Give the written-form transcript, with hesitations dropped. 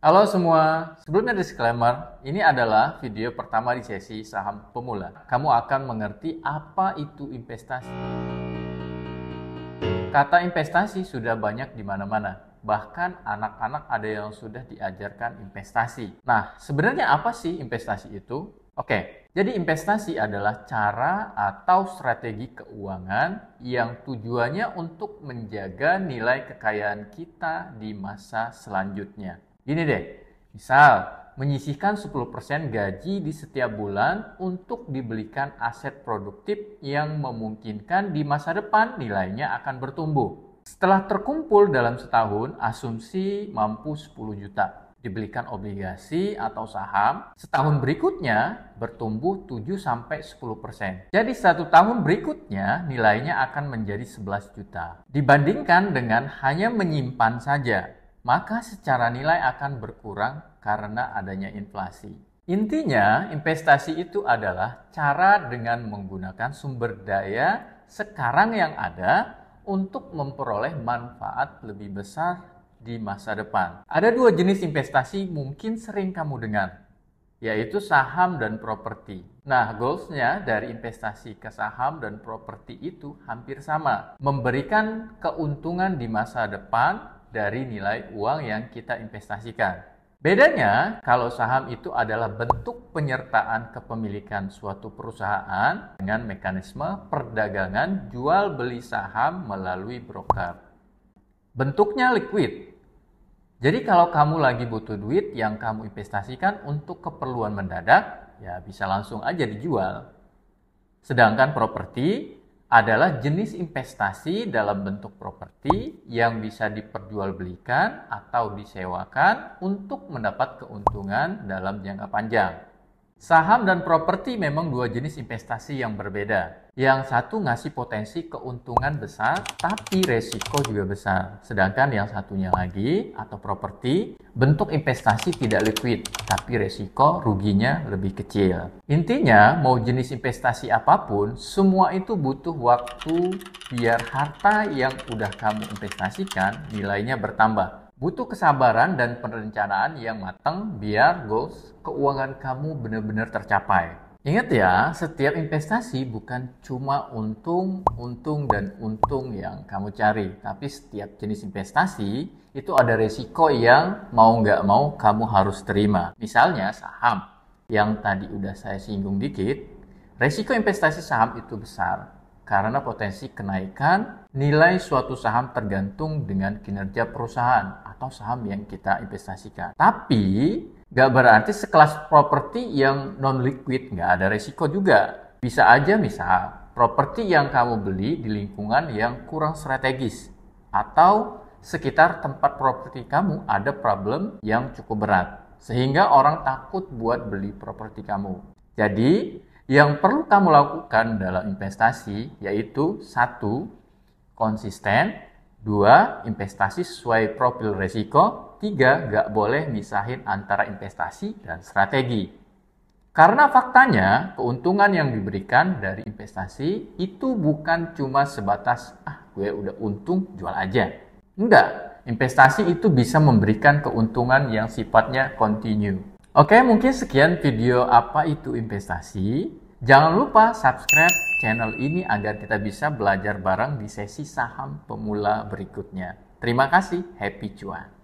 Halo semua, sebelumnya disclaimer, ini adalah video pertama di sesi saham pemula. Kamu akan mengerti apa itu investasi. Kata investasi sudah banyak di mana-mana. Bahkan anak-anak ada yang sudah diajarkan investasi. Nah, sebenarnya apa sih investasi itu? Oke, jadi investasi adalah cara atau strategi keuangan yang tujuannya untuk menjaga nilai kekayaan kita di masa selanjutnya. Gini deh, misal menyisihkan 10% gaji di setiap bulan untuk dibelikan aset produktif yang memungkinkan di masa depan nilainya akan bertumbuh. Setelah terkumpul dalam setahun, asumsi mampu 10 juta. Dibelikan obligasi atau saham, setahun berikutnya bertumbuh 7-10%. Jadi 1 tahun berikutnya nilainya akan menjadi 11 juta. Dibandingkan dengan hanya menyimpan saja, maka secara nilai akan berkurang karena adanya inflasi. Intinya, investasi itu adalah cara dengan menggunakan sumber daya sekarang yang ada untuk memperoleh manfaat lebih besar di masa depan. Ada 2 jenis investasi mungkin sering kamu dengar, yaitu saham dan properti. Nah, goalsnya dari investasi ke saham dan properti itu hampir sama. Memberikan keuntungan di masa depan dari nilai uang yang kita investasikan. Bedanya, kalau saham itu adalah bentuk penyertaan kepemilikan suatu perusahaan dengan mekanisme perdagangan jual beli saham melalui broker. Bentuknya liquid. Jadi kalau kamu lagi butuh duit yang kamu investasikan untuk keperluan mendadak, ya bisa langsung aja dijual. Sedangkan properti adalah jenis investasi dalam bentuk properti yang bisa diperjualbelikan atau disewakan untuk mendapat keuntungan dalam jangka panjang. Saham dan properti memang 2 jenis investasi yang berbeda. Yang satu ngasih potensi keuntungan besar, tapi resiko juga besar. Sedangkan yang satunya lagi, atau properti, bentuk investasi tidak liquid, tapi resiko ruginya lebih kecil. Intinya, mau jenis investasi apapun, semua itu butuh waktu biar harta yang udah kamu investasikan nilainya bertambah. Butuh kesabaran dan perencanaan yang matang biar goals keuangan kamu benar-benar tercapai. Ingat ya, setiap investasi bukan cuma untung yang kamu cari. Tapi setiap jenis investasi itu ada resiko yang mau nggak mau kamu harus terima. Misalnya saham, yang tadi udah saya singgung dikit, resiko investasi saham itu besar. Karena potensi kenaikan nilai suatu saham tergantung dengan kinerja perusahaan atau saham yang kita investasikan. Tapi nggak berarti sekelas properti yang non-liquid nggak ada resiko juga. Bisa aja misal properti yang kamu beli di lingkungan yang kurang strategis atau sekitar tempat properti kamu ada problem yang cukup berat. Sehingga orang takut buat beli properti kamu. Jadi yang perlu kamu lakukan dalam investasi yaitu 1. Konsisten, 2. Investasi sesuai profil resiko, 3. Gak boleh misahin antara investasi dan strategi. Karena faktanya keuntungan yang diberikan dari investasi itu bukan cuma sebatas gue udah untung jual aja. Enggak, investasi itu bisa memberikan keuntungan yang sifatnya continue. Oke, mungkin sekian video apa itu investasi. Jangan lupa subscribe channel ini agar kita bisa belajar bareng di sesi saham pemula berikutnya. Terima kasih, happy cuan!